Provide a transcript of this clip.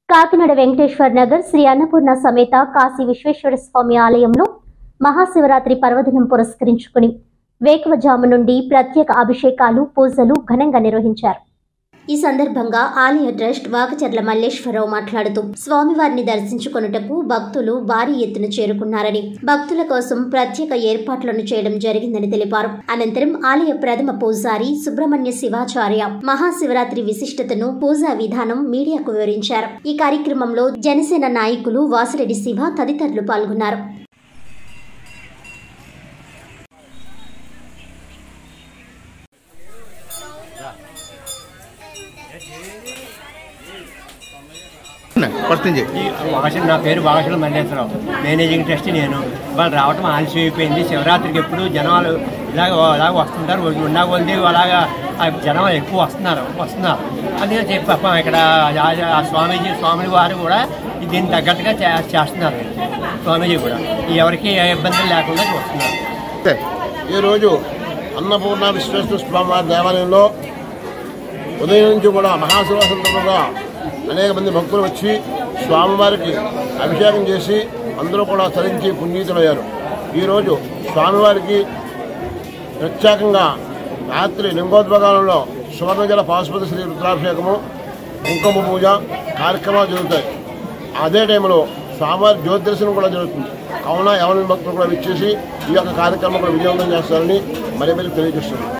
కాకినాడ వెంకటేశ్వర్ నగర్ శ్రీ అన్నపూర్ణ సమేత కాశీ విశ్వేశ్వర స్వామి ఆలయంలో మహాశివరాత్రి పర్వదినం పురస్కరించుకుని వేకువజాము నుండి ప్రత్యేక అభిషేకాలు పూజలు ఘనంగా నిర్వహించారు। ఈ సందర్భంగా ఆలయ ట్రస్ట్ వాకచర్ల మల్లేశ్వరరావు మాట్లాడుతూ స్వామివారిని దర్శించుకొనుటకు భక్తులు భారీ ఎత్తున చేరుకున్నారని, భక్తుల కోసం ప్రత్యేక ఏర్పాట్లను చేయడం జరిగిందని తెలిపారు। అనంతరం ఆలయ ప్రథమ పూజారి సుబ్రహ్మణ్య శివాచార్య మహాశివరాత్రి విశిష్టతను, పూజా విధానం మీడియాకు వివరించారు। ఈ కార్యక్రమంలో జనసేన నాయకులు వాసిరెడ్డి శివ తదితరులు పాల్గొన్నారు। నా పేరు బాలకృష్ణ మల్లేశ్వరరావు, మేనేజింగ్ ట్రస్ట్ నేను। వాళ్ళు రావటం ఆలస్యం అయిపోయింది। శివరాత్రికి ఎప్పుడు జనాలు ఇలాగ వస్తుంటారు, ఉన్న కొద్ది అలాగా జనం ఎక్కువ వస్తున్నారు అందుకే చెప్పాం। ఇక్కడ స్వామీజీ వారు కూడా దీనికి తగ్గట్టుగా చేస్తున్నారు। స్వామీజీ కూడా ఎవరికి ఏ ఇబ్బందులు లేకుండా చూస్తున్నారు। ఈరోజు అన్నపూర్ణ విశ్వేశ్వర స్వామివారి దేవాలయంలో ఉదయం నుంచి కూడా మహాశివరాత్రి సందర్భంగా అనేక మంది భక్తులు వచ్చి స్వామివారికి అభిషేకం చేసి అందరూ కూడా తరించి పునీతులయ్యారు। ఈరోజు స్వామివారికి ప్రత్యేకంగా రాత్రి లింగోద్భవాలలో సువర్ణజల పాశుపతి శ్రీ రుద్రాభిషేకము, కుంకుమ పూజ కార్యక్రమాలు జరుగుతాయి। అదే టైంలో స్వామివారి జ్యోతిదర్శనం కూడా జరుగుతుంది। కావున ఎవరి భక్తులు కూడా విచ్చేసి ఈ యొక్క కార్యక్రమం కూడా విజయవంతం చేస్తారని మరీ తెలియజేస్తున్నారు।